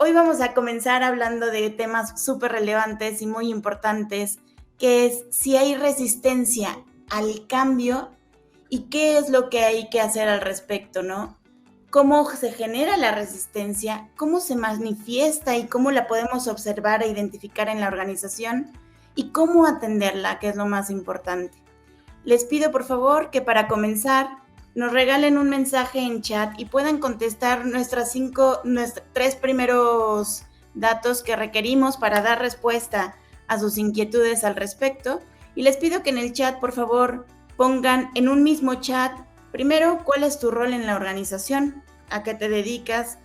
Hoy vamos a comenzar hablando de temas súper relevantes y muy importantes, que es si hay resistencia al cambio y qué es lo que hay que hacer al respecto, ¿no? ¿Cómo se genera la resistencia? ¿Cómo se manifiesta y cómo la podemos observar e identificar en la organización? Y cómo atenderla, que es lo más importante. Les pido por favor que para comenzar nos regalen un mensaje en chat y puedan contestar nuestros 3 primeros datos que requerimos para dar respuesta a sus inquietudes al respecto. Y les pido que en el chat, por favor, pongan en un mismo chat, primero, ¿cuál es tu rol en la organización? ¿A qué te dedicas?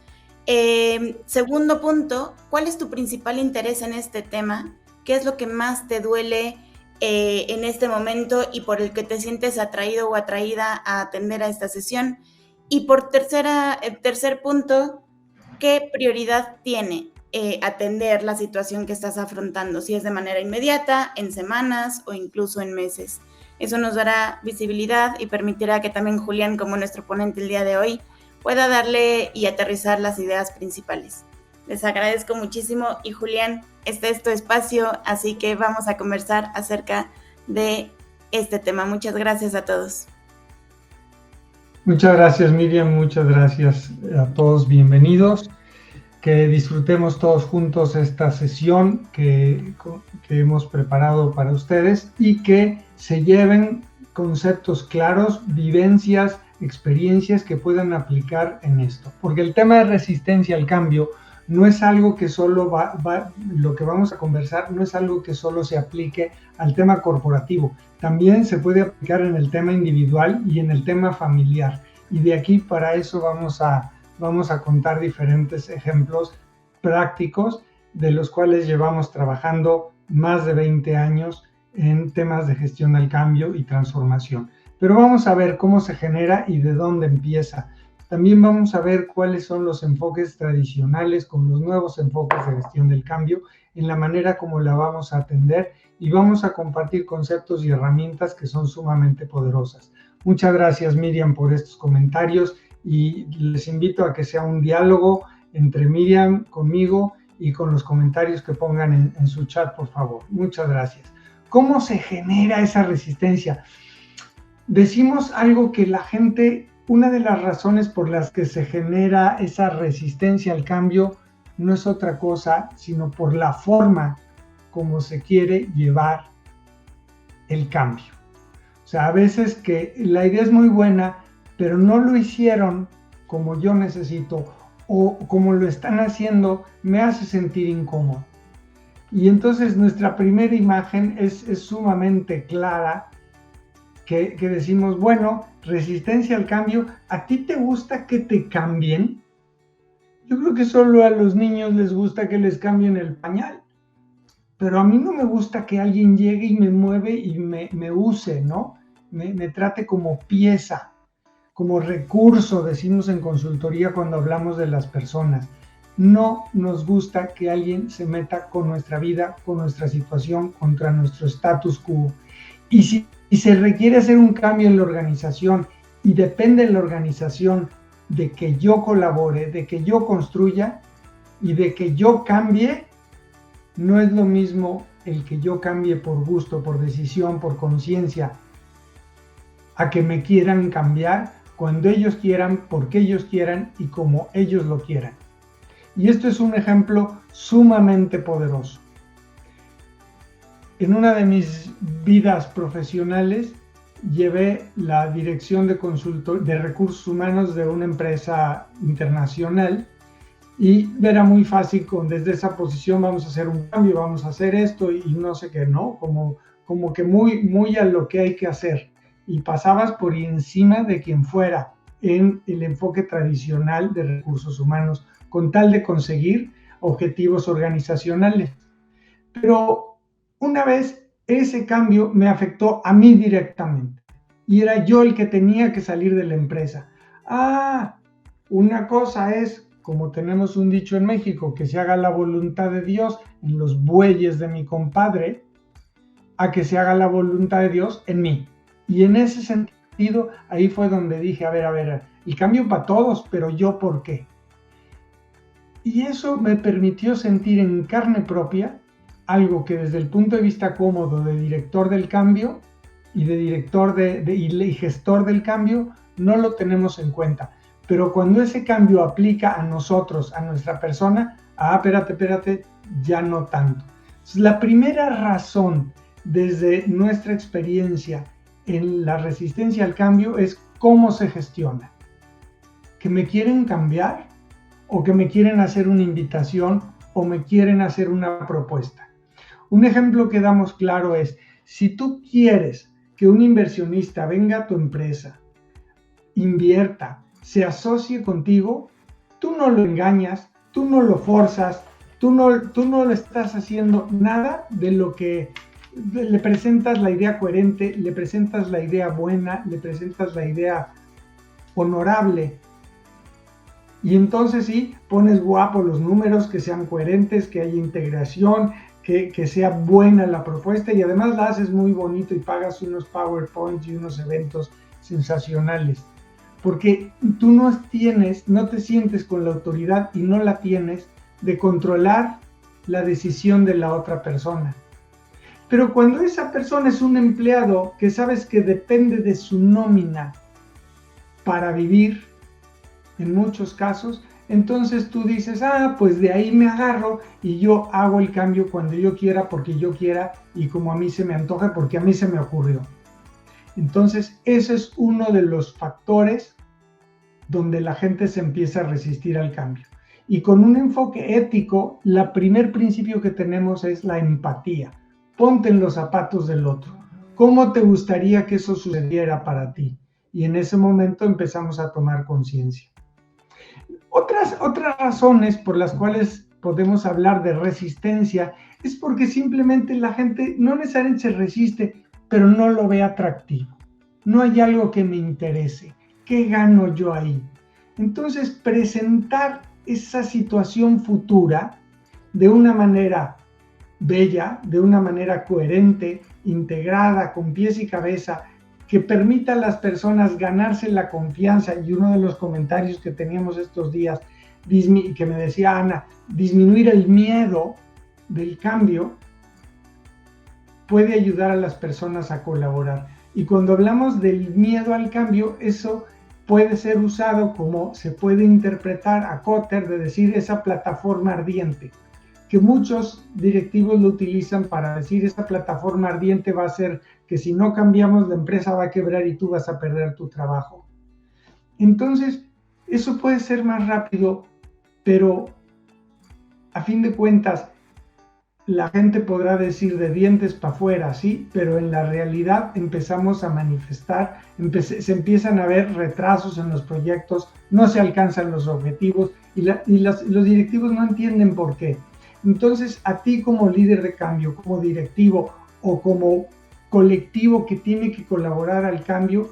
Segundo punto, ¿cuál es tu principal interés en este tema? ¿Qué es lo que más te duele en este momento y por el que te sientes atraído o atraída a atender a esta sesión? Y por tercer punto, ¿qué prioridad tiene atender la situación que estás afrontando? Si es de manera inmediata, en semanas o incluso en meses. Eso nos dará visibilidad y permitirá que también Julián, como nuestro ponente el día de hoy, pueda darle y aterrizar las ideas principales. Les agradezco muchísimo y Julián, este es tu espacio, así que vamos a conversar acerca de este tema. Muchas gracias a todos. Muchas gracias, Miriam, muchas gracias a todos, bienvenidos. Que disfrutemos todos juntos esta sesión que hemos preparado para ustedes y que se lleven conceptos claros, vivencias, experiencias que puedan aplicar en esto. Porque el tema de resistencia al cambio no es algo que solo lo que vamos a conversar no es algo que solo se aplique al tema corporativo, también se puede aplicar en el tema individual y en el tema familiar. Y de aquí para eso vamos a contar diferentes ejemplos prácticos de los cuales llevamos trabajando más de 20 años en temas de gestión del cambio y transformación. Pero vamos a ver cómo se genera y de dónde empieza. También vamos a ver cuáles son los enfoques tradicionales con los nuevos enfoques de gestión del cambio en la manera como la vamos a atender y vamos a compartir conceptos y herramientas que son sumamente poderosas. Muchas gracias, Miriam, por estos comentarios y les invito a que sea un diálogo entre Miriam, conmigo y con los comentarios que pongan en su chat, por favor. Muchas gracias. ¿Cómo se genera esa resistencia? Decimos algo que la gente... Una de las razones por las que se genera esa resistencia al cambio no es otra cosa, sino por la forma como se quiere llevar el cambio. O sea, a veces que la idea es muy buena, pero no lo hicieron como yo necesito o como lo están haciendo me hace sentir incómodo. Y entonces nuestra primera imagen es sumamente clara, que decimos, bueno, resistencia al cambio, ¿a ti te gusta que te cambien? Yo creo que solo a los niños les gusta que les cambien el pañal, pero a mí no me gusta que alguien llegue y me mueve y me use, ¿no? Me trate como pieza, como recurso, decimos en consultoría cuando hablamos de las personas. No nos gusta que alguien se meta con nuestra vida, con nuestra situación, contra nuestro status quo. Y si se requiere hacer un cambio en la organización y depende de la organización de que yo colabore, de que yo construya y de que yo cambie, no es lo mismo el que yo cambie por gusto, por decisión, por conciencia, a que me quieran cambiar cuando ellos quieran, porque ellos quieran y como ellos lo quieran. Y esto es un ejemplo sumamente poderoso. En una de mis vidas profesionales llevé la dirección de recursos humanos de una empresa internacional y era muy fácil desde esa posición vamos a hacer un cambio, vamos a hacer esto y no sé qué, ¿no? Como que muy a lo que hay que hacer y pasabas por encima de quien fuera en el enfoque tradicional de recursos humanos con tal de conseguir objetivos organizacionales. Pero una vez ese cambio me afectó a mí directamente y era yo el que tenía que salir de la empresa. Una cosa es, como tenemos un dicho en México, que se haga la voluntad de Dios en los bueyes de mi compadre, a que se haga la voluntad de Dios en mí. Y en ese sentido, ahí fue donde dije, a ver, el cambio para todos, pero ¿yo por qué? Y eso me permitió sentir en carne propia algo que desde el punto de vista cómodo de director del cambio y de director y gestor del cambio no lo tenemos en cuenta. Pero cuando ese cambio aplica a nosotros, a nuestra persona, espérate, ya no tanto. Entonces, la primera razón desde nuestra experiencia en la resistencia al cambio es cómo se gestiona. ¿Que me quieren cambiar? ¿O que me quieren hacer una invitación? ¿O me quieren hacer una propuesta? Un ejemplo que damos claro es, si tú quieres que un inversionista venga a tu empresa, invierta, se asocie contigo, tú no lo engañas, tú no lo forzas, tú no lo estás haciendo nada de lo que le presentas la idea coherente, le presentas la idea buena, le presentas la idea honorable. Y entonces sí, pones guapo los números, que sean coherentes, que haya integración, que sea buena la propuesta y además la haces muy bonito y pagas unos PowerPoints y unos eventos sensacionales. Porque tú no te sientes con la autoridad y no la tienes de controlar la decisión de la otra persona. Pero cuando esa persona es un empleado que sabes que depende de su nómina para vivir, en muchos casos, entonces tú dices, pues de ahí me agarro y yo hago el cambio cuando yo quiera, porque yo quiera y como a mí se me antoja, porque a mí se me ocurrió. Entonces, ese es uno de los factores donde la gente se empieza a resistir al cambio. Y con un enfoque ético, el primer principio que tenemos es la empatía. Ponte en los zapatos del otro. ¿Cómo te gustaría que eso sucediera para ti? Y en ese momento empezamos a tomar conciencia. Otras razones por las cuales podemos hablar de resistencia es porque simplemente la gente no necesariamente se resiste, pero no lo ve atractivo. No hay algo que me interese. ¿Qué gano yo ahí? Entonces, presentar esa situación futura de una manera bella, de una manera coherente, integrada, con pies y cabeza, que permita a las personas ganarse la confianza. Y uno de los comentarios que teníamos estos días, que me decía Ana, disminuir el miedo del cambio puede ayudar a las personas a colaborar. Y cuando hablamos del miedo al cambio, eso puede ser usado como se puede interpretar a Kotter, de decir esa plataforma ardiente, que muchos directivos lo utilizan para decir esa plataforma ardiente va a ser que si no cambiamos la empresa va a quebrar y tú vas a perder tu trabajo. Entonces, eso puede ser más rápido, pero a fin de cuentas, la gente podrá decir de dientes para afuera, sí, pero en la realidad empezamos a manifestar, se empiezan a ver retrasos en los proyectos, no se alcanzan los objetivos y los directivos no entienden por qué. Entonces, a ti como líder de cambio, como directivo o como colectivo que tiene que colaborar al cambio,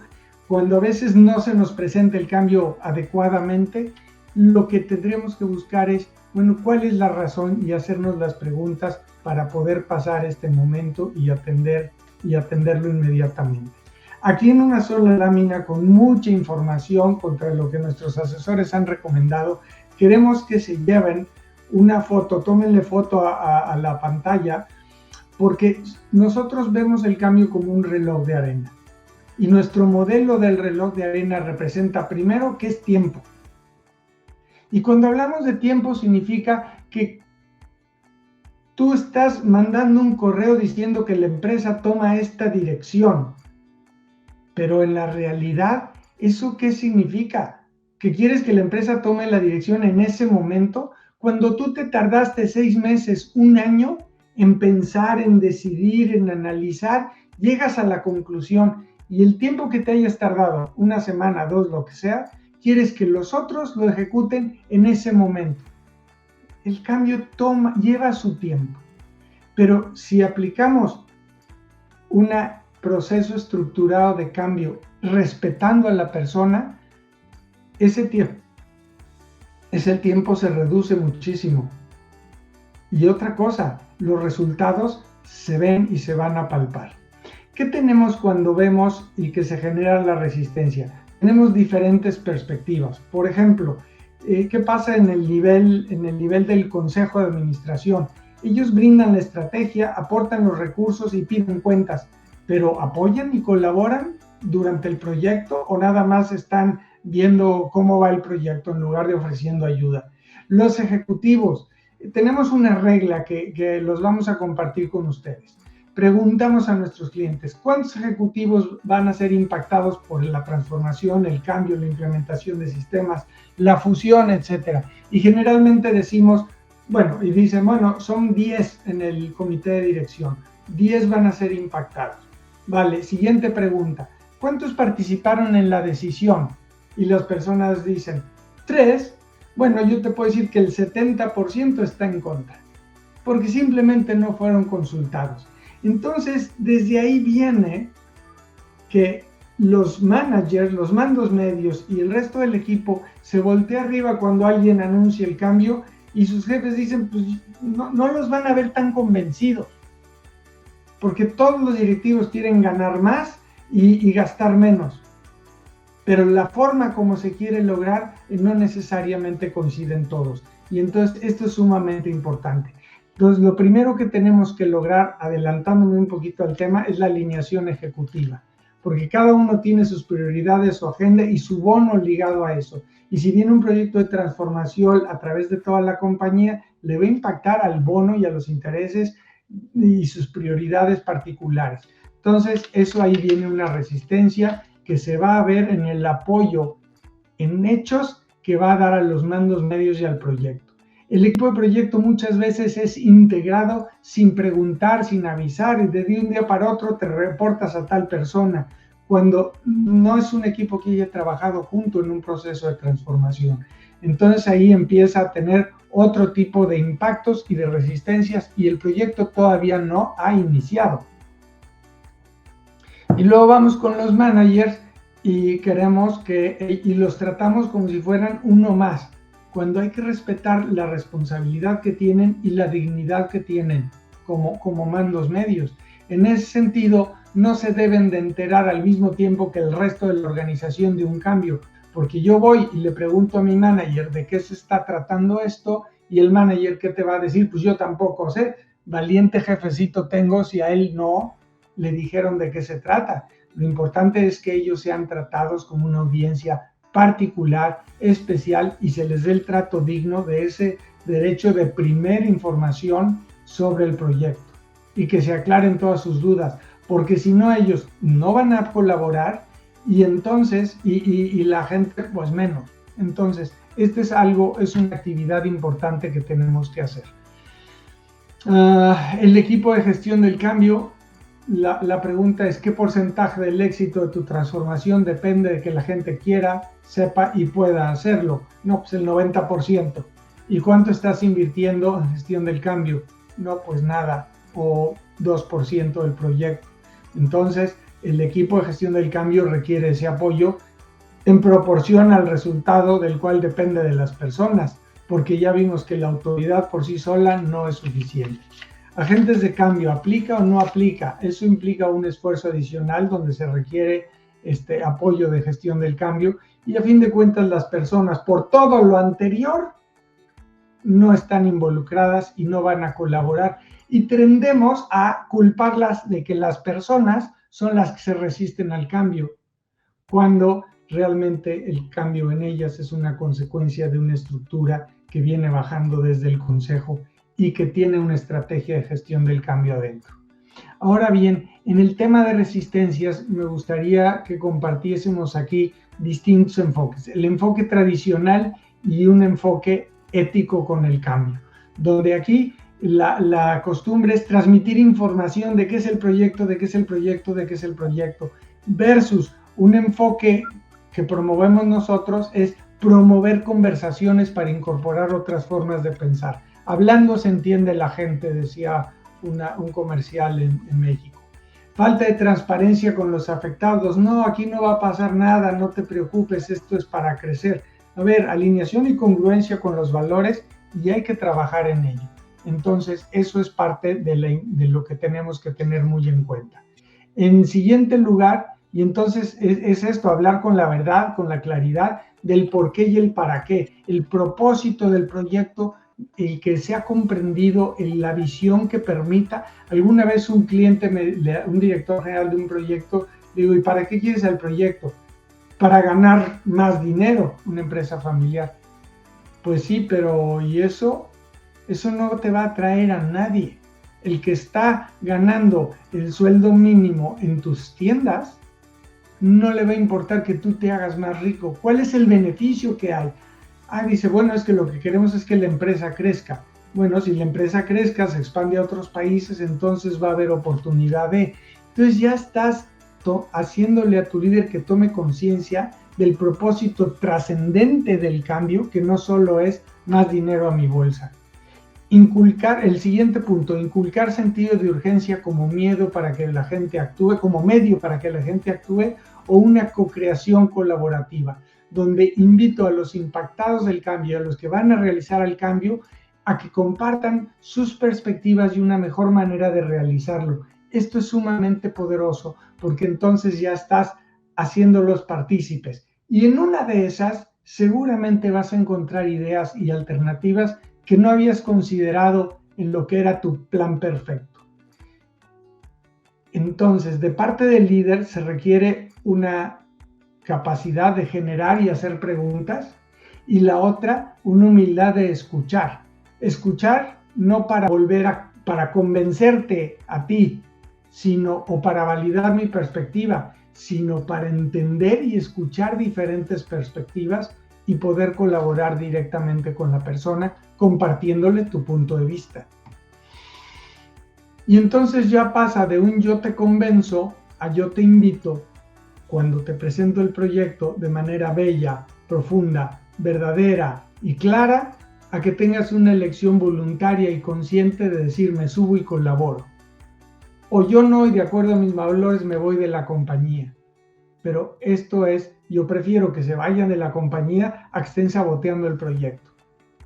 cuando a veces no se nos presenta el cambio adecuadamente, lo que tendremos que buscar es, bueno, ¿cuál es la razón? Y hacernos las preguntas para poder pasar este momento y atenderlo inmediatamente. Aquí en una sola lámina, con mucha información contra lo que nuestros asesores han recomendado, queremos que se lleven una foto, tómenle foto a la pantalla, porque nosotros vemos el cambio como un reloj de arena. Y nuestro modelo del reloj de arena representa primero que es tiempo. Y cuando hablamos de tiempo significa que tú estás mandando un correo diciendo que la empresa toma esta dirección. Pero en la realidad, ¿eso qué significa? ¿Que quieres que la empresa tome la dirección en ese momento? Cuando tú te tardaste 6 meses, 1 año en pensar, en decidir, en analizar, llegas a la conclusión y el tiempo que te hayas tardado, 1 semana, 2, lo que sea, quieres que los otros lo ejecuten en ese momento. El cambio lleva su tiempo, pero si aplicamos un proceso estructurado de cambio respetando a la persona, ese tiempo se reduce muchísimo. Y otra cosa, los resultados se ven y se van a palpar. ¿Qué tenemos cuando vemos y que se genera la resistencia? Tenemos diferentes perspectivas. Por ejemplo, ¿qué pasa en el nivel del Consejo de Administración? Ellos brindan la estrategia, aportan los recursos y piden cuentas, pero ¿apoyan y colaboran durante el proyecto o nada más están viendo cómo va el proyecto en lugar de ofreciendo ayuda? Los ejecutivos, tenemos una regla que los vamos a compartir con ustedes. Preguntamos a nuestros clientes, ¿cuántos ejecutivos van a ser impactados por la transformación, el cambio, la implementación de sistemas, la fusión, etcétera? Y generalmente decimos, bueno, y dicen, bueno, son 10 en el comité de dirección, 10 van a ser impactados. Vale, siguiente pregunta, ¿cuántos participaron en la decisión? Y las personas dicen, 3. Bueno, yo te puedo decir que el 70% está en contra, porque simplemente no fueron consultados. Entonces, desde ahí viene que los managers, los mandos medios y el resto del equipo se voltea arriba cuando alguien anuncia el cambio y sus jefes dicen, pues no los van a ver tan convencidos, porque todos los directivos quieren ganar más y gastar menos, pero la forma como se quiere lograr no necesariamente coinciden todos, y entonces esto es sumamente importante. Entonces, lo primero que tenemos que lograr, adelantándome un poquito al tema, es la alineación ejecutiva, porque cada uno tiene sus prioridades, su agenda y su bono ligado a eso. Y si viene un proyecto de transformación a través de toda la compañía, le va a impactar al bono y a los intereses y sus prioridades particulares. Entonces, eso ahí viene una resistencia que se va a ver en el apoyo en hechos que va a dar a los mandos medios y al proyecto. El equipo de proyecto muchas veces es integrado sin preguntar, sin avisar, y de un día para otro te reportas a tal persona, cuando no es un equipo que haya trabajado junto en un proceso de transformación. Entonces ahí empieza a tener otro tipo de impactos y de resistencias, y el proyecto todavía no ha iniciado. Y luego vamos con los managers y queremos y los tratamos como si fueran uno más, cuando hay que respetar la responsabilidad que tienen y la dignidad que tienen como mandos medios. En ese sentido, no se deben de enterar al mismo tiempo que el resto de la organización de un cambio, porque yo voy y le pregunto a mi manager de qué se está tratando esto, y el manager, ¿qué te va a decir? Pues yo tampoco sé, valiente jefecito tengo si a él no le dijeron de qué se trata. Lo importante es que ellos sean tratados como una audiencia particular, especial, y se les dé el trato digno de ese derecho de primera información sobre el proyecto, y que se aclaren todas sus dudas, porque si no ellos no van a colaborar, y entonces, y la gente pues menos. Entonces, es una actividad importante que tenemos que hacer. El equipo de gestión del cambio, la pregunta es, ¿qué porcentaje del éxito de tu transformación depende de que la gente quiera, sepa y pueda hacerlo? No, pues el 90%. ¿Y cuánto estás invirtiendo en gestión del cambio? No, pues nada, o 2% del proyecto. Entonces, el equipo de gestión del cambio requiere ese apoyo en proporción al resultado del cual depende de las personas, porque ya vimos que la autoridad por sí sola no es suficiente. Agentes de cambio, ¿aplica o no aplica? Eso implica un esfuerzo adicional donde se requiere apoyo de gestión del cambio, y a fin de cuentas las personas, por todo lo anterior, no están involucradas y no van a colaborar, y tendemos a culparlas de que las personas son las que se resisten al cambio, cuando realmente el cambio en ellas es una consecuencia de una estructura que viene bajando desde el consejo y que tiene una estrategia de gestión del cambio adentro. Ahora bien, en el tema de resistencias, me gustaría que compartiésemos aquí distintos enfoques. El enfoque tradicional y un enfoque ético con el cambio, donde aquí la costumbre es transmitir información de qué es el proyecto, de qué es el proyecto, de qué es el proyecto, versus un enfoque que promovemos nosotros es promover conversaciones para incorporar otras formas de pensar. Hablando se entiende la gente, decía un comercial en México. Falta de transparencia con los afectados. No, aquí no va a pasar nada, no te preocupes, esto es para crecer. A ver, alineación y congruencia con los valores, y hay que trabajar en ello. Entonces, eso es parte de lo que tenemos que tener muy en cuenta. En siguiente lugar, Y entonces es esto, hablar con la verdad, con la claridad del por qué y el para qué, el propósito del proyecto, el que sea comprendido, la visión que permita. Alguna vez un cliente, un director general de un proyecto, digo, ¿y para qué quieres el proyecto? Para ganar más dinero, una empresa familiar. Pues sí, pero ¿y eso? Eso no te va a traer a nadie. El que está ganando el sueldo mínimo en tus tiendas, no le va a importar que tú te hagas más rico. ¿Cuál es el beneficio que hay? Dice, bueno, es que lo que queremos es que la empresa crezca. Bueno, si la empresa crezca, se expande a otros países, entonces va a haber oportunidad de... Entonces ya estás haciéndole a tu líder que tome conciencia del propósito trascendente del cambio, que no solo es más dinero a mi bolsa. Inculcar, el siguiente punto, inculcar sentido de urgencia como miedo para que la gente actúe, como medio para que la gente actúe, o una co-creación colaborativa, donde invito a los impactados del cambio, a los que van a realizar el cambio, a que compartan sus perspectivas y una mejor manera de realizarlo. Esto es sumamente poderoso, porque entonces ya estás haciéndolos partícipes. Y en una de esas, seguramente vas a encontrar ideas y alternativas que no habías considerado en lo que era tu plan perfecto. Entonces, de parte del líder se requiere una capacidad de generar y hacer preguntas, y la otra, una humildad de escuchar. Escuchar no para para convencerte a ti, o para validar mi perspectiva, sino para entender y escuchar diferentes perspectivas y poder colaborar directamente con la persona, compartiéndole tu punto de vista. Y entonces ya pasa de un yo te convenzo a yo te invito, cuando te presento el proyecto de manera bella, profunda, verdadera y clara, a que tengas una elección voluntaria y consciente de decir me subo y colaboro. O yo no, y de acuerdo a mis valores me voy de la compañía. Pero esto es, yo prefiero que se vayan de la compañía a que estén saboteando el proyecto.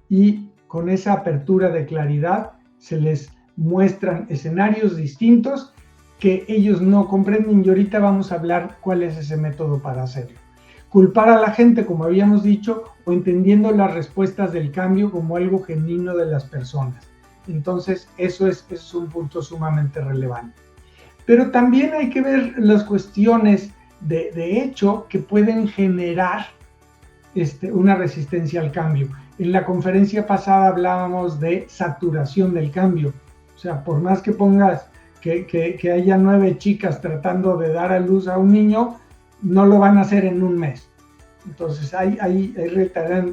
Y con esa apertura de claridad se les muestran escenarios distintos que ellos no comprenden, y ahorita vamos a hablar cuál es ese método para hacerlo. Culpar a la gente, como habíamos dicho, o entendiendo las respuestas del cambio como algo genuino de las personas. Entonces, eso es un punto sumamente relevante. Pero también hay que ver las cuestiones de hecho que pueden generar una resistencia al cambio. En la conferencia pasada hablábamos de saturación del cambio. O sea, por más que pongas que haya 9 chicas tratando de dar a luz a un niño, no lo van a hacer en un mes. Entonces hay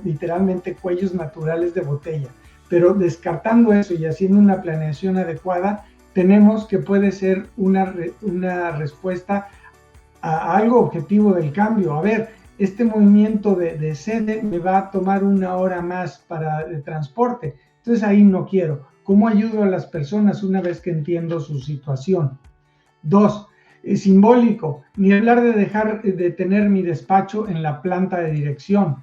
literalmente cuellos naturales de botella. Pero descartando eso y haciendo una planeación adecuada, tenemos que puede ser una respuesta a algo objetivo del cambio. A ver, este movimiento de sede me va a tomar 1 hora más de transporte. Entonces ahí no quiero. ¿Cómo ayudo a las personas una vez que entiendo su situación? 2, es simbólico. Ni hablar de dejar de tener mi despacho en la planta de dirección.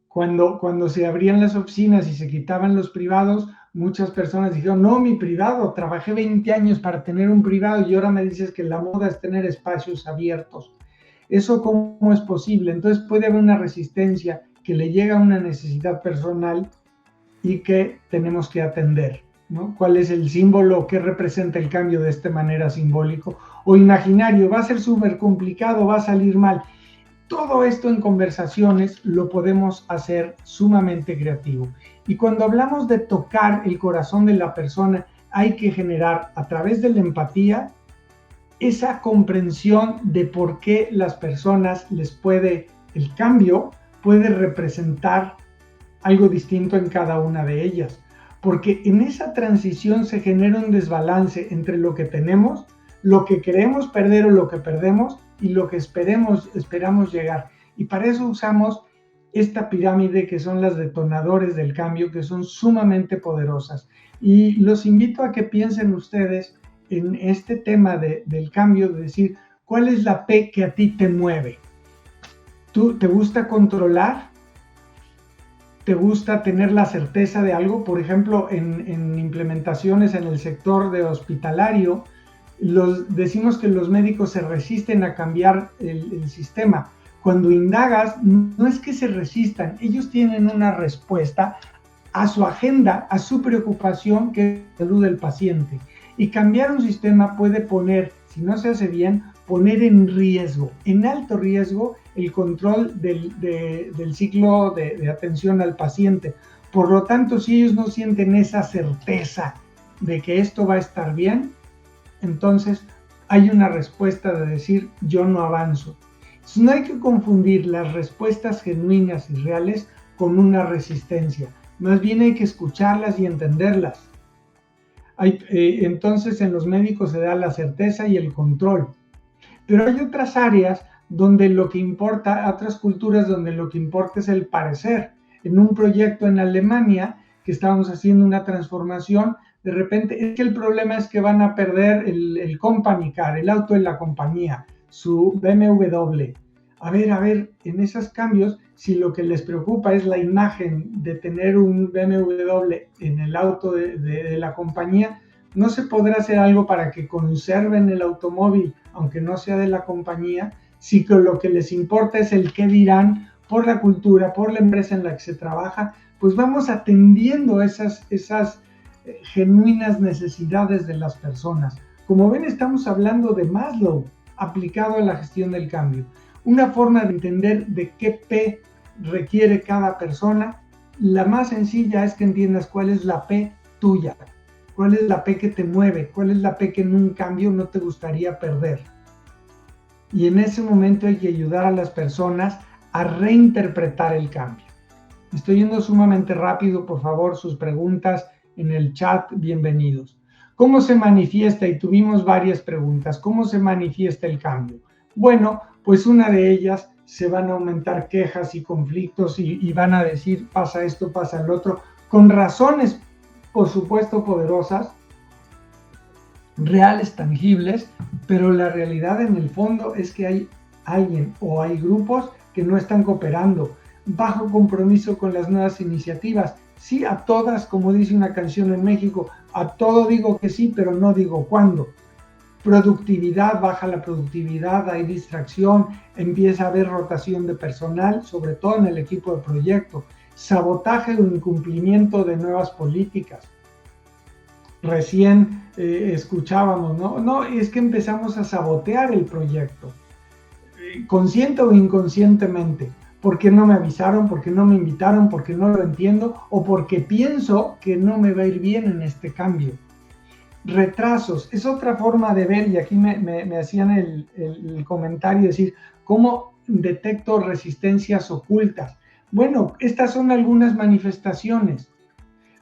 Cuando se abrían las oficinas y se quitaban los privados, muchas personas dijeron, no, mi privado, trabajé 20 años para tener un privado y ahora me dices que la moda es tener espacios abiertos. ¿Eso cómo es posible? Entonces puede haber una resistencia que le llega a una necesidad personal y que tenemos que atender, ¿no? ¿Cuál es el símbolo que representa el cambio de esta manera simbólico o imaginario? Va a ser súper complicado, va a salir mal. Todo esto en conversaciones lo podemos hacer sumamente creativo. Y cuando hablamos de tocar el corazón de la persona, hay que generar a través de la empatía esa comprensión de por qué las personas el cambio puede representar algo distinto en cada una de ellas. Porque en esa transición se genera un desbalance entre lo que tenemos, lo que queremos perder o lo que perdemos y lo que esperamos llegar. Y para eso usamos esta pirámide que son las detonadores del cambio, que son sumamente poderosas. Y los invito a que piensen ustedes en este tema del cambio, de decir, ¿cuál es la P que a ti te mueve? ¿Tú te gusta controlar? ¿Te gusta tener la certeza de algo? Por ejemplo, en implementaciones en el sector de hospitalario, decimos que los médicos se resisten a cambiar el sistema. Cuando indagas, no es que se resistan, ellos tienen una respuesta a su agenda, a su preocupación, que es la salud del paciente. Y cambiar un sistema puede poner, si no se hace bien, poner en riesgo, en alto riesgo, el control del ciclo de atención al paciente. Por lo tanto, si ellos no sienten esa certeza de que esto va a estar bien, entonces hay una respuesta de decir, yo no avanzo. Entonces, no hay que confundir las respuestas genuinas y reales con una resistencia. Más bien hay que escucharlas y entenderlas. Entonces en los médicos se da la certeza y el control. Pero hay otras áreas donde lo que importa, otras culturas donde lo que importa es el parecer. En un proyecto en Alemania, que estábamos haciendo una transformación, de repente, es que el problema es que van a perder el company car, el auto de la compañía, su BMW. A ver, en esos cambios, si lo que les preocupa es la imagen de tener un BMW en el auto de la compañía, ¿no se podrá hacer algo para que conserven el automóvil, aunque no sea de la compañía? Si lo que les importa es el qué dirán por la cultura, por la empresa en la que se trabaja, pues vamos atendiendo esas genuinas necesidades de las personas. Como ven, estamos hablando de Maslow aplicado a la gestión del cambio. Una forma de entender de qué P requiere cada persona, la más sencilla es que entiendas cuál es la P tuya, cuál es la P que te mueve, cuál es la P que en un cambio no te gustaría perder. Y en ese momento hay que ayudar a las personas a reinterpretar el cambio. Estoy yendo sumamente rápido, por favor, sus preguntas en el chat, bienvenidos. ¿Cómo se manifiesta? Y tuvimos varias preguntas. ¿Cómo se manifiesta el cambio? Bueno, pues una de ellas, se van a aumentar quejas y conflictos y van a decir, pasa esto, pasa el otro, con razones, por supuesto, poderosas, reales, tangibles, pero la realidad en el fondo es que hay alguien o hay grupos que no están cooperando bajo compromiso con las nuevas iniciativas. Sí, a todas, como dice una canción en México, a todo digo que sí, pero no digo cuándo. Productividad, baja la productividad, hay distracción, empieza a haber rotación de personal, sobre todo en el equipo de proyecto, sabotaje o incumplimiento de nuevas políticas. Recién escuchábamos, no, es que empezamos a sabotear el proyecto, consciente o inconscientemente, porque no me avisaron, porque no me invitaron, porque no lo entiendo o porque pienso que no me va a ir bien en este cambio. Retrasos, es otra forma de ver, y aquí me hacían el comentario, decir, ¿cómo detecto resistencias ocultas? Bueno, estas son algunas manifestaciones.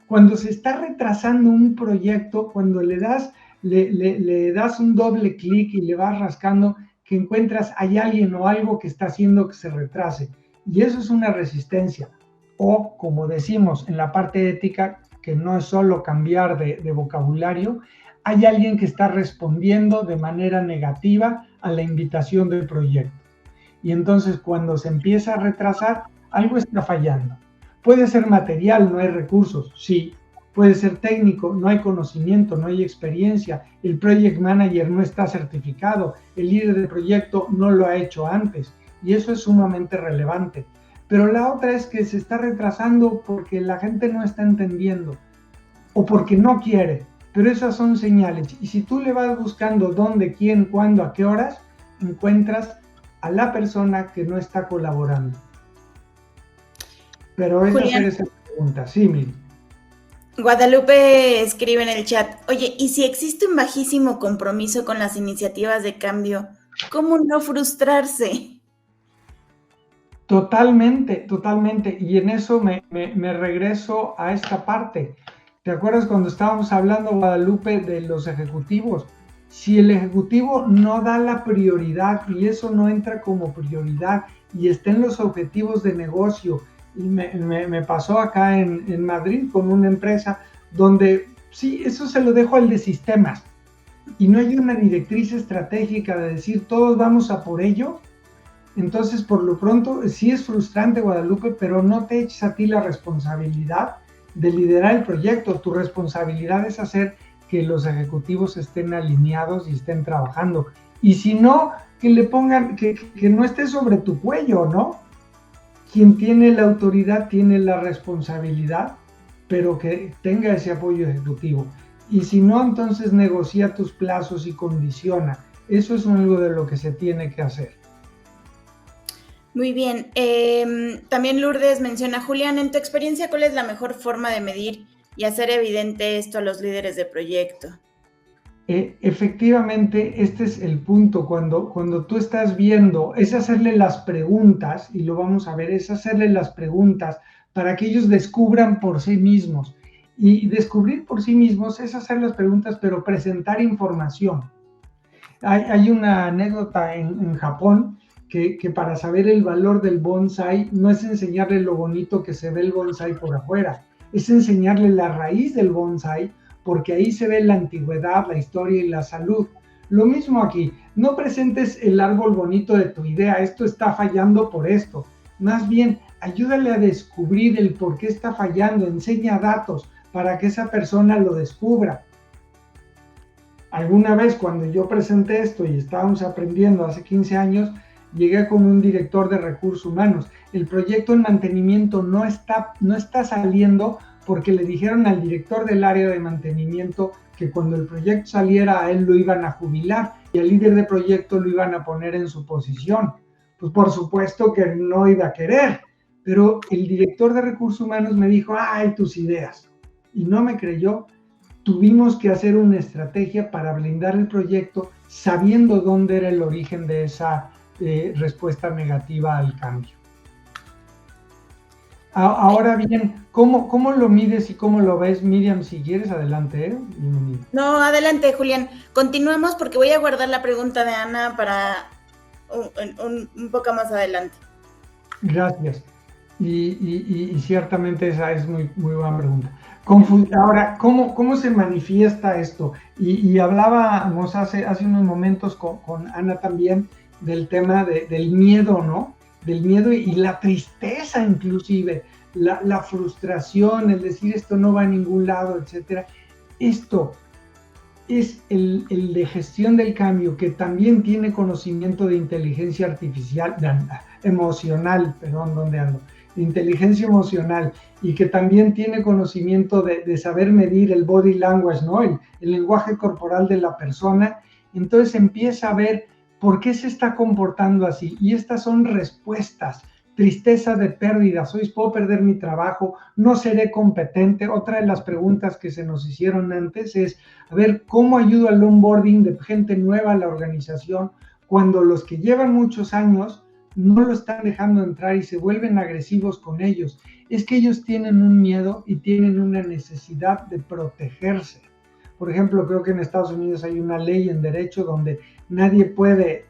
Cuando se está retrasando un proyecto, cuando le das un doble clic y le vas rascando, que encuentras hay alguien o algo que está haciendo que se retrase. Y eso es una resistencia. O, como decimos en la parte ética, que no es solo cambiar de vocabulario, hay alguien que está respondiendo de manera negativa a la invitación del proyecto. Y entonces cuando se empieza a retrasar, algo está fallando. Puede ser material, no hay recursos, sí. Puede ser técnico, no hay conocimiento, no hay experiencia. El project manager no está certificado, el líder del proyecto no lo ha hecho antes. Y eso es sumamente relevante. Pero la otra es que se está retrasando porque la gente no está entendiendo o porque no quiere. Pero esas son señales. Y si tú le vas buscando dónde, quién, cuándo, a qué horas, encuentras a la persona que no está colaborando. Pero esa es la pregunta. Sí, Miri. Guadalupe escribe en el chat, oye, ¿y si existe un bajísimo compromiso con las iniciativas de cambio, cómo no frustrarse? Totalmente. Y en eso me regreso a esta parte. ¿Te acuerdas cuando estábamos hablando, Guadalupe, de los ejecutivos? Si el ejecutivo no da la prioridad y eso no entra como prioridad y está en los objetivos de negocio, y me pasó acá en Madrid con una empresa donde, sí, eso se lo dejo al de sistemas y no hay una directriz estratégica de decir todos vamos a por ello. Entonces, por lo pronto, sí es frustrante, Guadalupe, pero no te eches a ti la responsabilidad de liderar el proyecto. Tu responsabilidad es hacer que los ejecutivos estén alineados y estén trabajando. Y si no, que le pongan, que no esté sobre tu cuello, ¿no? Quien tiene la autoridad tiene la responsabilidad, pero que tenga ese apoyo ejecutivo. Y si no, entonces negocia tus plazos y condiciona. Eso es algo de lo que se tiene que hacer. Muy bien. También Lourdes menciona, Julián, en tu experiencia, ¿cuál es la mejor forma de medir y hacer evidente esto a los líderes de proyecto? Efectivamente, este es el punto. Cuando tú estás viendo, es hacerle las preguntas, y lo vamos a ver, es hacerle las preguntas para que ellos descubran por sí mismos. Y descubrir por sí mismos es hacer las preguntas, pero presentar información. Hay una anécdota en Japón que para saber el valor del bonsai no es enseñarle lo bonito que se ve el bonsai por afuera, es enseñarle la raíz del bonsai, porque ahí se ve la antigüedad, la historia y la salud. Lo mismo aquí, no presentes el árbol bonito de tu idea, esto está fallando por esto. Más bien, ayúdale a descubrir el por qué está fallando, enseña datos para que esa persona lo descubra. Alguna vez cuando yo presenté esto y estábamos aprendiendo hace 15 años, llegué con un director de recursos humanos. El proyecto en mantenimiento no está saliendo porque le dijeron al director del área de mantenimiento que cuando el proyecto saliera a él lo iban a jubilar y al líder de proyecto lo iban a poner en su posición. Pues por supuesto que no iba a querer, pero el director de recursos humanos me dijo, ¡ay, tus ideas! Y no me creyó. Tuvimos que hacer una estrategia para blindar el proyecto sabiendo dónde era el origen de esa respuesta negativa al cambio. Ahora bien, ¿cómo lo mides y cómo lo ves? Miriam, si quieres, adelante. No, adelante, Julián. Continuemos porque voy a guardar la pregunta de Ana para un poco más adelante. Gracias. Y ciertamente esa es muy buena pregunta. Ahora, ¿cómo se manifiesta esto? Y hablábamos hace unos momentos con Ana también del tema del miedo, ¿no? Del miedo y la tristeza inclusive, la frustración, el decir esto no va a ningún lado, etcétera. Esto es el de gestión del cambio, que también tiene conocimiento de inteligencia artificial, emocional, perdón, ¿dónde ando? De inteligencia emocional, y que también tiene conocimiento de saber medir el body language, ¿no? El lenguaje corporal de la persona. Entonces empieza a ver por qué se está comportando así, y estas son respuestas. Tristeza de pérdidas, hoy puedo perder mi trabajo, no seré competente. Otra de las preguntas que se nos hicieron antes es, a ver, ¿cómo ayudo al onboarding de gente nueva a la organización cuando los que llevan muchos años no lo están dejando entrar y se vuelven agresivos con ellos? Es que ellos tienen un miedo y tienen una necesidad de protegerse. Por ejemplo, creo que en Estados Unidos hay una ley en derecho donde nadie puede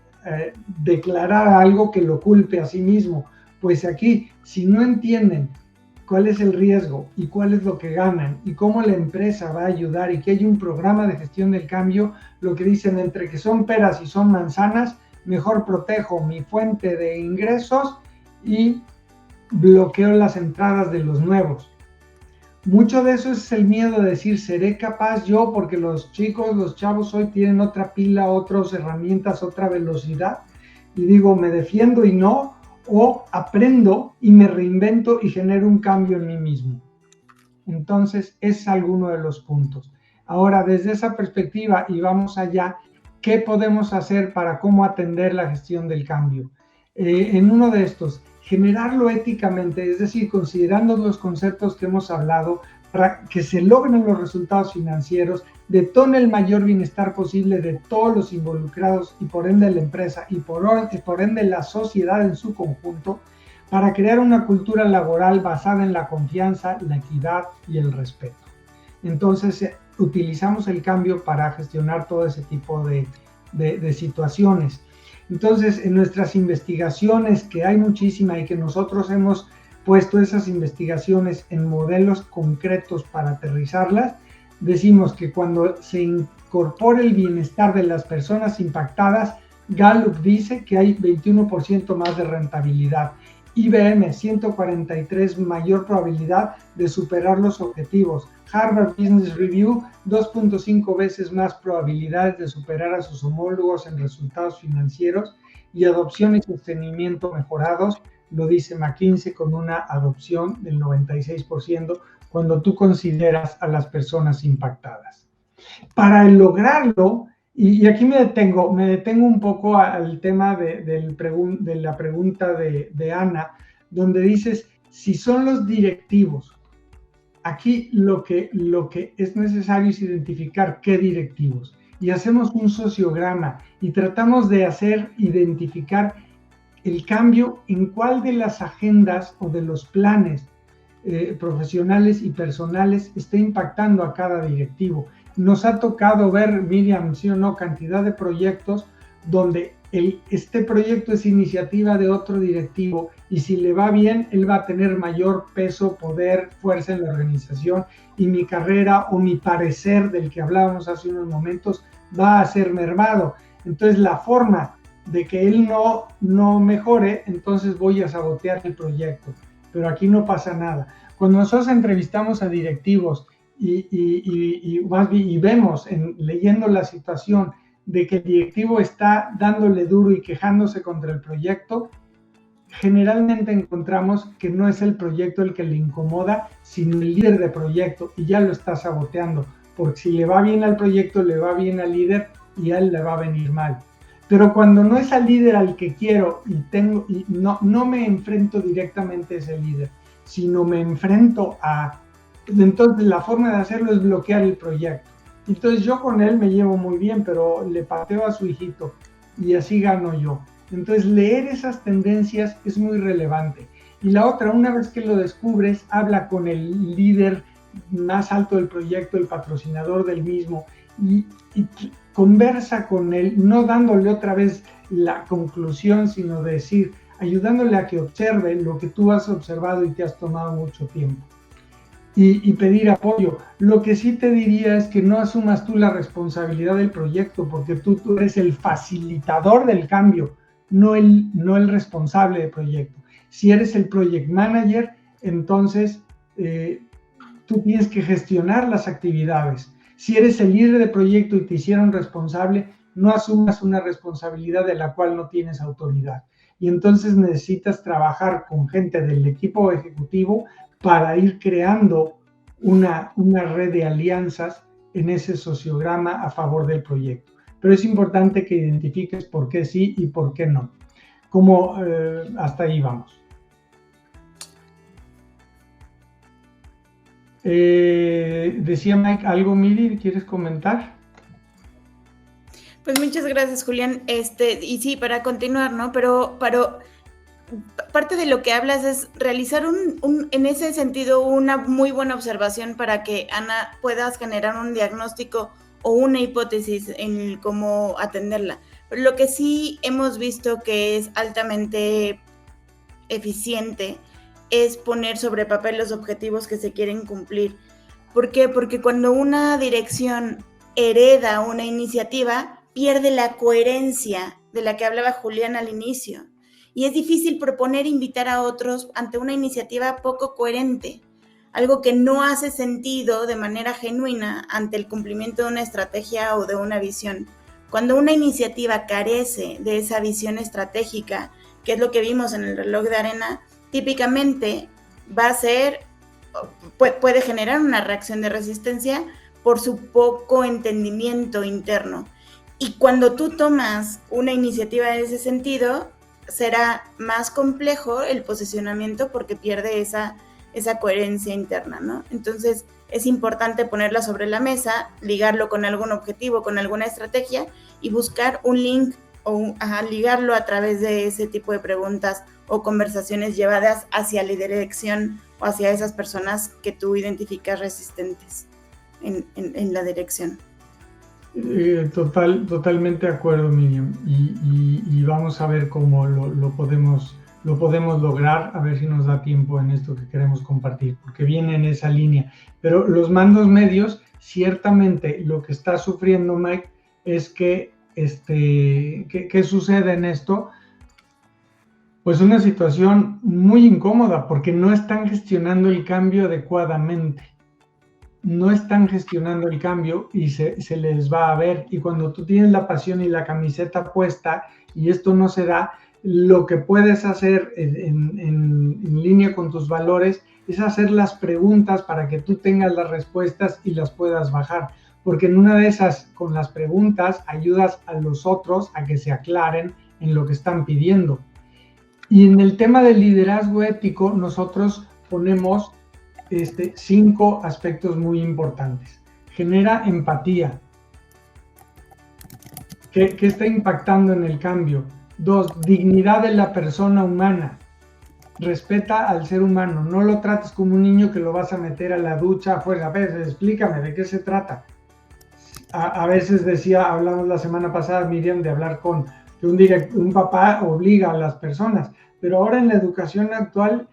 declarar algo que lo culpe a sí mismo. Pues aquí, si no entienden cuál es el riesgo y cuál es lo que ganan y cómo la empresa va a ayudar y que hay un programa de gestión del cambio, lo que dicen entre que son peras y son manzanas, mejor protejo mi fuente de ingresos y bloqueo las entradas de los nuevos. Mucho de eso es el miedo de decir, ¿seré capaz yo? Porque los chavos hoy tienen otra pila, otras herramientas, otra velocidad. Y digo, me defiendo y no, o aprendo y me reinvento y genero un cambio en mí mismo. Entonces, es alguno de los puntos. Ahora, desde esa perspectiva, y vamos allá, ¿qué podemos hacer para cómo atender la gestión del cambio? En uno de estos, generarlo éticamente, es decir, considerando los conceptos que hemos hablado, para que se logren los resultados financieros, detone el mayor bienestar posible de todos los involucrados y por ende la empresa y por ende la sociedad en su conjunto, para crear una cultura laboral basada en la confianza, la equidad y el respeto. Entonces, utilizamos el cambio para gestionar todo ese tipo de situaciones. Entonces, en nuestras investigaciones, que hay muchísimas y que nosotros hemos puesto esas investigaciones en modelos concretos para aterrizarlas, decimos que cuando se incorpora el bienestar de las personas impactadas, Gallup dice que hay 21% más de rentabilidad. IBM, 143 mayor probabilidad de superar los objetivos. Harvard Business Review, 2.5 veces más probabilidades de superar a sus homólogos en resultados financieros, y adopción y sostenimiento mejorados, lo dice McKinsey, con una adopción del 96% cuando tú consideras a las personas impactadas. Para lograrlo, y aquí me detengo un poco al tema de la pregunta de Ana, donde dices, si son los directivos, aquí lo que es necesario es identificar qué directivos, y hacemos un sociograma y tratamos de identificar el cambio en cuál de las agendas o de los planes profesionales y personales está impactando a cada directivo. Nos ha tocado ver, Miriam, sí o no, cantidad de proyectos donde este proyecto es iniciativa de otro directivo, y si le va bien, él va a tener mayor peso, poder, fuerza en la organización, y mi carrera o mi parecer del que hablábamos hace unos momentos va a ser mermado. Entonces, la forma de que él no mejore, entonces voy a sabotear el proyecto. Pero aquí no pasa nada. Cuando nosotros entrevistamos a directivos y vemos, leyendo la situación, de que el directivo está dándole duro y quejándose contra el proyecto, generalmente encontramos que no es el proyecto el que le incomoda, sino el líder de proyecto, y ya lo está saboteando, porque si le va bien al proyecto, le va bien al líder, y a él le va a venir mal. Pero cuando no es al líder al que quiero y no me enfrento directamente a ese líder, sino me enfrento entonces la forma de hacerlo es bloquear el proyecto. Entonces yo con él me llevo muy bien, pero le pateo a su hijito y así gano yo. Entonces leer esas tendencias es muy relevante. Y la otra, una vez que lo descubres, habla con el líder más alto del proyecto, el patrocinador del mismo, y conversa con él, no dándole otra vez la conclusión, sino ayudándole a que observe lo que tú has observado y te has tomado mucho tiempo. Y pedir apoyo. Lo que sí te diría es que no asumas tú la responsabilidad del proyecto, porque tú eres el facilitador del cambio, no el responsable del proyecto. Si eres el project manager, entonces tú tienes que gestionar las actividades. Si eres el líder de proyecto y te hicieron responsable, no asumas una responsabilidad de la cual no tienes autoridad. Y entonces necesitas trabajar con gente del equipo ejecutivo para ir creando una red de alianzas en ese sociograma a favor del proyecto. Pero es importante que identifiques por qué sí y por qué no. Hasta ahí vamos. Decía Mike algo, Miri, ¿quieres comentar? Pues muchas gracias, Julián. Y sí, para continuar, ¿no? Pero parte de lo que hablas es realizar en ese sentido una muy buena observación para que, Ana, puedas generar un diagnóstico o una hipótesis en cómo atenderla. Pero lo que sí hemos visto que es altamente eficiente es poner sobre papel los objetivos que se quieren cumplir. ¿Por qué? Porque cuando una dirección hereda una iniciativa, pierde la coherencia de la que hablaba Julián al inicio. Y es difícil proponer invitar a otros ante una iniciativa poco coherente, algo que no hace sentido de manera genuina ante el cumplimiento de una estrategia o de una visión. Cuando una iniciativa carece de esa visión estratégica, que es lo que vimos en el reloj de arena, típicamente puede generar una reacción de resistencia por su poco entendimiento interno. Y cuando tú tomas una iniciativa en ese sentido, será más complejo el posicionamiento porque pierde esa coherencia interna, ¿no? Entonces es importante ponerla sobre la mesa, ligarlo con algún objetivo, con alguna estrategia y buscar un link o ligarlo a través de ese tipo de preguntas o conversaciones llevadas hacia la dirección o hacia esas personas que tú identificas resistentes en la dirección. Totalmente de acuerdo, Miriam, y vamos a ver cómo lo podemos lograr, a ver si nos da tiempo en esto que queremos compartir, porque viene en esa línea. Pero los mandos medios, ciertamente lo que está sufriendo Mike es que ¿qué sucede en esto? Pues una situación muy incómoda porque no están gestionando el cambio adecuadamente. No están gestionando el cambio y se les va a ver. Y cuando tú tienes la pasión y la camiseta puesta y esto no se da, lo que puedes hacer en línea con tus valores es hacer las preguntas para que tú tengas las respuestas y las puedas bajar. Porque en una de esas, con las preguntas, ayudas a los otros a que se aclaren en lo que están pidiendo. Y en el tema del liderazgo ético, nosotros ponemos 5 aspectos muy importantes. Genera empatía. ¿Qué está impactando en el cambio? 2, dignidad de la persona humana. Respeta al ser humano. No lo trates como un niño que lo vas a meter a la ducha a fuerza. A veces, explícame de qué se trata. A veces hablamos la semana pasada, Miriam, de hablar con que un papá obliga a las personas, pero ahora en la educación actual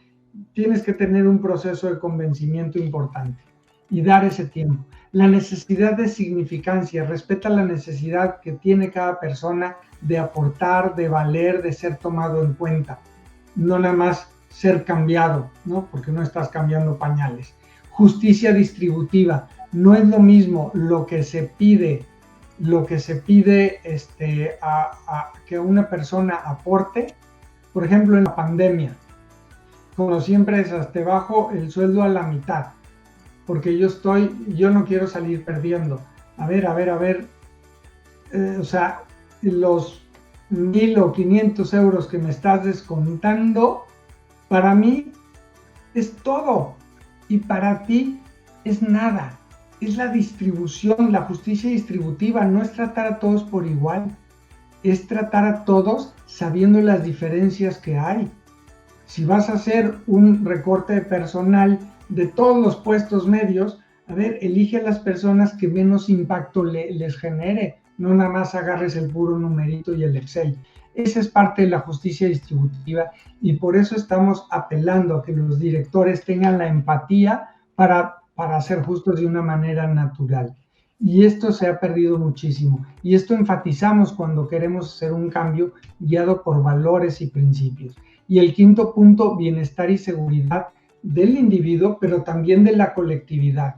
tienes que tener un proceso de convencimiento importante y dar ese tiempo. La necesidad de significancia, respeta la necesidad que tiene cada persona de aportar, de valer, de ser tomado en cuenta, no nada más ser cambiado, ¿no? Porque no estás cambiando pañales. Justicia distributiva, no es lo mismo lo que se pide que una persona aporte. Por ejemplo, en la pandemia, conocí empresas, te bajo el sueldo a la mitad, porque yo no quiero salir perdiendo. A ver, o sea, los 1,000 o 500 euros que me estás descontando, para mí es todo, y para ti es nada. Es la distribución, la justicia distributiva, no es tratar a todos por igual, es tratar a todos sabiendo las diferencias que hay. Si vas a hacer un recorte de personal de todos los puestos medios, a ver, elige a las personas que menos impacto les genere, no nada más agarres el puro numerito y el Excel. Esa es parte de la justicia distributiva y por eso estamos apelando a que los directores tengan la empatía para ser justos de una manera natural. Y esto se ha perdido muchísimo. Y esto enfatizamos cuando queremos hacer un cambio guiado por valores y principios. Y el quinto punto, bienestar y seguridad del individuo, pero también de la colectividad.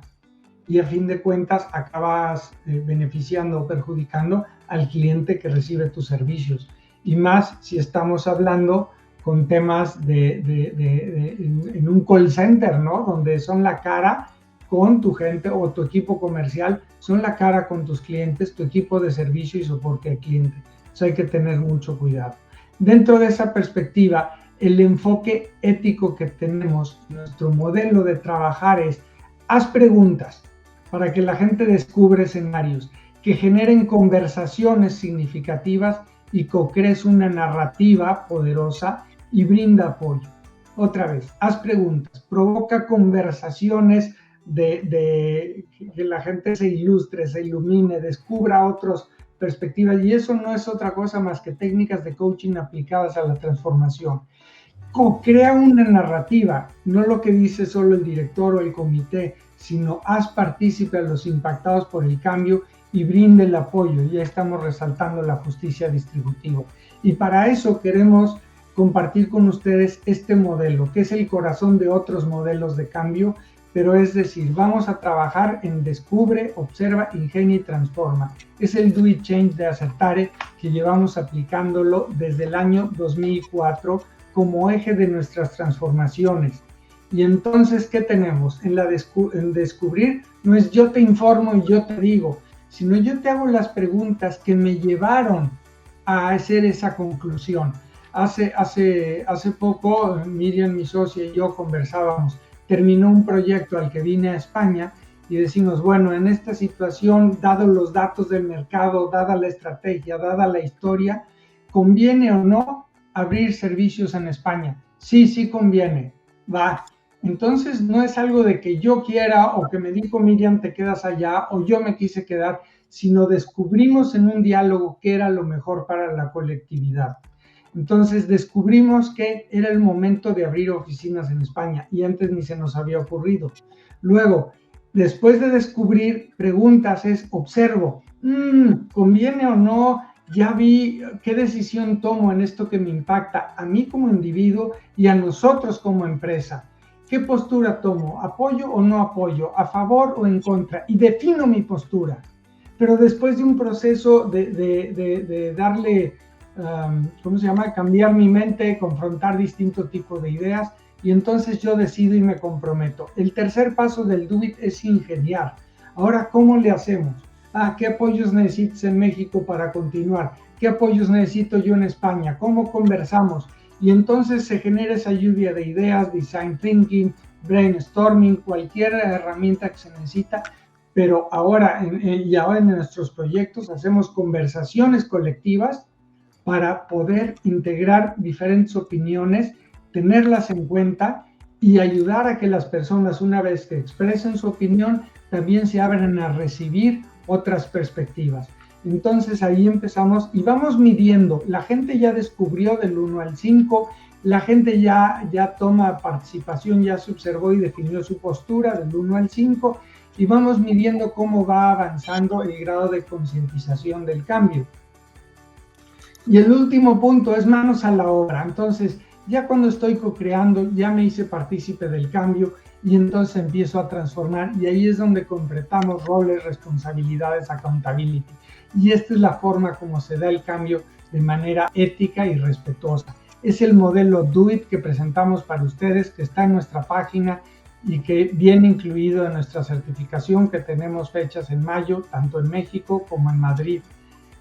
Y a fin de cuentas acabas beneficiando o perjudicando al cliente que recibe tus servicios. Y más si estamos hablando con temas en un call center, ¿no? Donde son la cara con tu gente o tu equipo comercial, son la cara con tus clientes, tu equipo de servicio y soporte al cliente. Eso hay que tener mucho cuidado. Dentro de esa perspectiva, el enfoque ético que tenemos, nuestro modelo de trabajar es, haz preguntas para que la gente descubra escenarios que generen conversaciones significativas y co-crees una narrativa poderosa y brinda apoyo. Otra vez, haz preguntas, provoca conversaciones de que la gente se ilustre, se ilumine, descubra otras perspectivas, y eso no es otra cosa más que técnicas de coaching aplicadas a la transformación. Co-crea una narrativa, no lo que dice solo el director o el comité, sino haz partícipe a los impactados por el cambio y brinde el apoyo. Ya estamos resaltando la justicia distributiva. Y para eso queremos compartir con ustedes este modelo, que es el corazón de otros modelos de cambio, pero es decir, vamos a trabajar en descubre, observa, ingenia y transforma. Es el Do It Change de Acertare, que llevamos aplicándolo desde el año 2004 como eje de nuestras transformaciones. Y entonces, ¿qué tenemos? En descubrir no es yo te informo y yo te digo, sino yo te hago las preguntas que me llevaron a hacer esa conclusión. Hace poco, Miriam, mi socia, y yo conversábamos. Terminó un proyecto al que vine a España y decimos, bueno, en esta situación, dados los datos del mercado, dada la estrategia, dada la historia, ¿conviene o no abrir servicios en España? Sí conviene, va. Entonces no es algo de que yo quiera o que me dijo Miriam te quedas allá o yo me quise quedar, sino descubrimos en un diálogo qué era lo mejor para la colectividad. Entonces descubrimos que era el momento de abrir oficinas en España y antes ni se nos había ocurrido. Luego, después de descubrir, preguntas es, observo, ¿conviene o no ya vi qué decisión tomo en esto que me impacta a mí como individuo y a nosotros como empresa. ¿Qué postura tomo? ¿Apoyo o no apoyo? ¿A favor o en contra? Y defino mi postura. Pero después de un proceso de darle, ¿cómo se llama? Cambiar mi mente, confrontar distintos tipos de ideas, y entonces yo decido y me comprometo. El tercer paso del Do It es ingeniar. Ahora, ¿cómo le hacemos? ¿Qué apoyos necesitas en México para continuar? ¿Qué apoyos necesito yo en España? ¿Cómo conversamos? Y entonces se genera esa lluvia de ideas, design thinking, brainstorming, cualquier herramienta que se necesita. Pero ahora, en nuestros proyectos hacemos conversaciones colectivas para poder integrar diferentes opiniones, tenerlas en cuenta y ayudar a que las personas, una vez que expresen su opinión, también se abran a recibir otras perspectivas. Entonces ahí empezamos y vamos midiendo. La gente ya descubrió del 1 al 5, la gente ya toma participación, ya se observó y definió su postura del 1 al 5, y vamos midiendo cómo va avanzando el grado de concientización del cambio. Y el último punto es manos a la obra. Entonces, ya cuando estoy co-creando, ya me hice partícipe del cambio y entonces empiezo a transformar, y ahí es donde completamos roles, responsabilidades, accountability. Y esta es la forma como se da el cambio de manera ética y respetuosa. Es el modelo Do It que presentamos para ustedes, que está en nuestra página y que viene incluido en nuestra certificación, que tenemos fechas en mayo, tanto en México como en Madrid,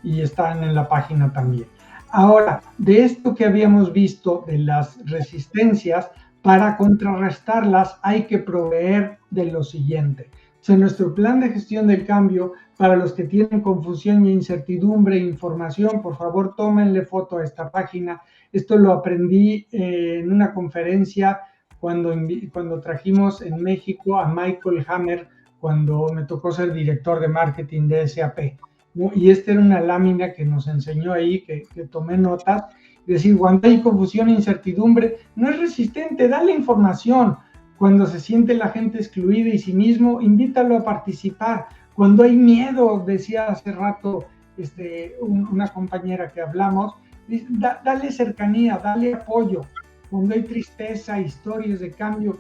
y están en la página también. Ahora, de esto que habíamos visto de las resistencias, para contrarrestarlas hay que proveer de lo siguiente. En nuestro plan de gestión del cambio, para los que tienen confusión e incertidumbre e información, por favor tómenle foto a esta página. Esto lo aprendí en una conferencia cuando trajimos en México a Michael Hammer, cuando me tocó ser director de marketing de SAP. ¿no? Y esta era una lámina que nos enseñó ahí, que tomé notas. Es decir, cuando hay confusión e incertidumbre, no es resistente, dale información. Cuando se siente la gente excluida y sí mismo, invítalo a participar. Cuando hay miedo, decía hace rato una compañera que hablamos, dale cercanía, dale apoyo. Cuando hay tristeza, historias de cambio,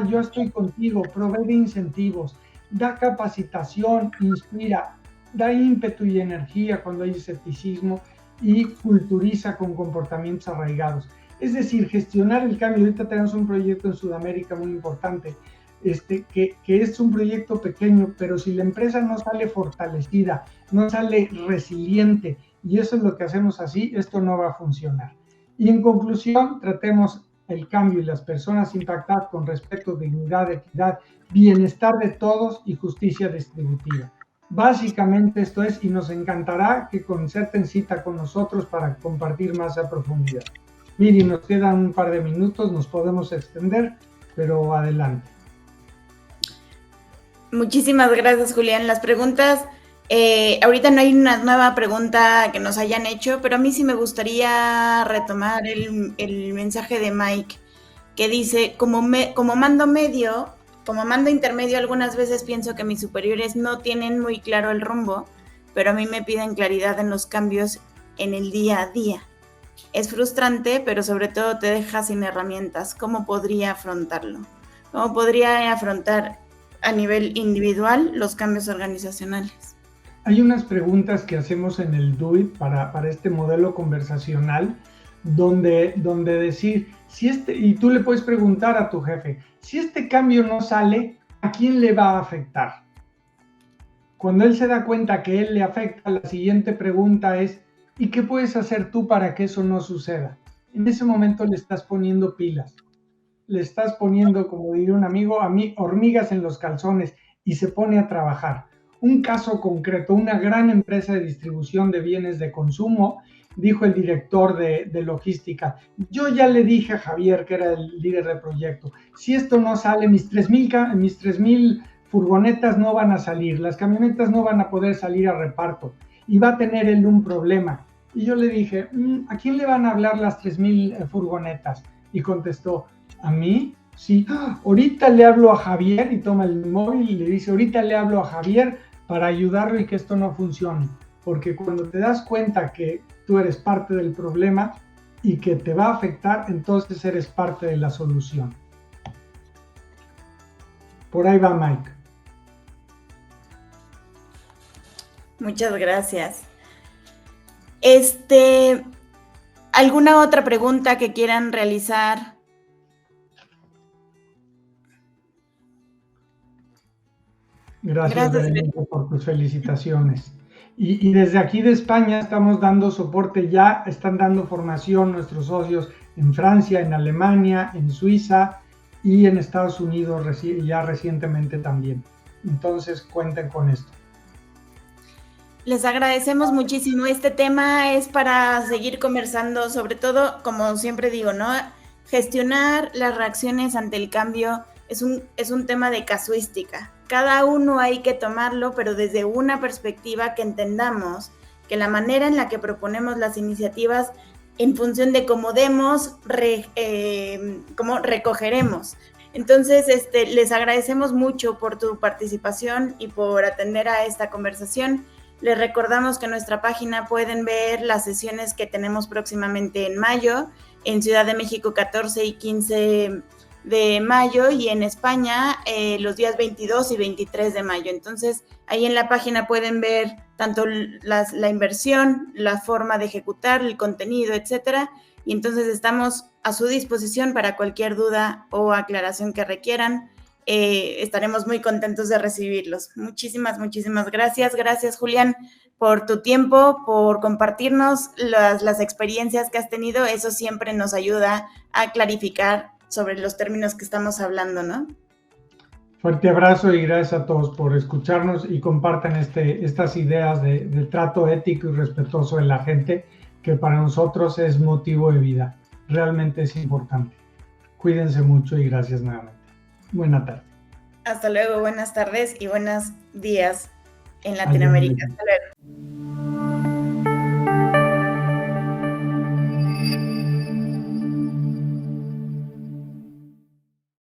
yo estoy contigo, provee de incentivos, da capacitación, inspira, da ímpetu y energía cuando hay escepticismo y culturiza con comportamientos arraigados. Es decir, gestionar el cambio. Ahorita tenemos un proyecto en Sudamérica muy importante, que es un proyecto pequeño, pero si la empresa no sale fortalecida, no sale resiliente, y eso es lo que hacemos así, esto no va a funcionar. Y en conclusión, tratemos el cambio y las personas impactadas con respeto, dignidad, equidad, bienestar de todos y justicia distributiva. Básicamente esto es, y nos encantará que concerten cita con nosotros para compartir más a profundidad. Miri, nos quedan un par de minutos, nos podemos extender, pero adelante. Muchísimas gracias, Julián. Las preguntas, ahorita no hay una nueva pregunta que nos hayan hecho, pero a mí sí me gustaría retomar el mensaje de Mike, que dice, como mando intermedio, algunas veces pienso que mis superiores no tienen muy claro el rumbo, pero a mí me piden claridad en los cambios en el día a día. Es frustrante, pero sobre todo te deja sin herramientas. ¿Cómo podría afrontarlo? ¿Cómo podría afrontar a nivel individual los cambios organizacionales? Hay unas preguntas que hacemos en el Do It para este modelo conversacional, donde decir, y tú le puedes preguntar a tu jefe, si este cambio no sale, ¿a quién le va a afectar? Cuando él se da cuenta que él le afecta, la siguiente pregunta es, ¿y qué puedes hacer tú para que eso no suceda? En ese momento le estás poniendo pilas, le estás poniendo, como diría un amigo, a mí, hormigas en los calzones, y se pone a trabajar. Un caso concreto, una gran empresa de distribución de bienes de consumo, dijo el director de logística, yo ya le dije a Javier, que era el líder del proyecto, si esto no sale, mis 3,000 furgonetas no van a salir, las camionetas no van a poder salir a reparto, y va a tener él un problema. Y yo le dije, ¿a quién le van a hablar las 3,000 furgonetas? Y contestó, ¿a mí? Sí, ahorita le hablo a Javier, y toma el móvil y le dice, ahorita le hablo a Javier para ayudarlo y que esto no funcione. porque cuando te das cuenta que tú eres parte del problema y que te va a afectar, entonces eres parte de la solución. Por ahí va, Mike. Muchas gracias. ¿Alguna otra pregunta que quieran realizar? Gracias, Berenice, por tus felicitaciones. Y desde aquí de España estamos dando soporte, ya están dando formación nuestros socios en Francia, en Alemania, en Suiza y en Estados Unidos ya recientemente también. Entonces cuenten con esto. Les agradecemos muchísimo. Este tema es para seguir conversando, sobre todo, como siempre digo, ¿no? Gestionar las reacciones ante el cambio es un tema de casuística. Cada uno hay que tomarlo, pero desde una perspectiva que entendamos que la manera en la que proponemos las iniciativas, en función de cómo demos, cómo recogeremos. Entonces, les agradecemos mucho por tu participación y por atender a esta conversación. Les recordamos que en nuestra página pueden ver las sesiones que tenemos próximamente en mayo, en Ciudad de México 14 y 15 de mayo y en España los días 22 y 23 de mayo. Entonces, ahí en la página pueden ver tanto la inversión, la forma de ejecutar, el contenido, etcétera. Y entonces estamos a su disposición para cualquier duda o aclaración que requieran. Estaremos muy contentos de recibirlos. Muchísimas gracias. Gracias, Julián, por tu tiempo, por compartirnos las experiencias que has tenido. Eso siempre nos ayuda a clarificar sobre los términos que estamos hablando, ¿no? Fuerte abrazo y gracias a todos por escucharnos y compartan estas ideas de trato ético y respetuoso de la gente, que para nosotros es motivo de vida. Realmente es importante. Cuídense mucho y gracias nuevamente. Buena tarde. Hasta luego, buenas tardes y buenos días en Latinoamérica. Hasta luego.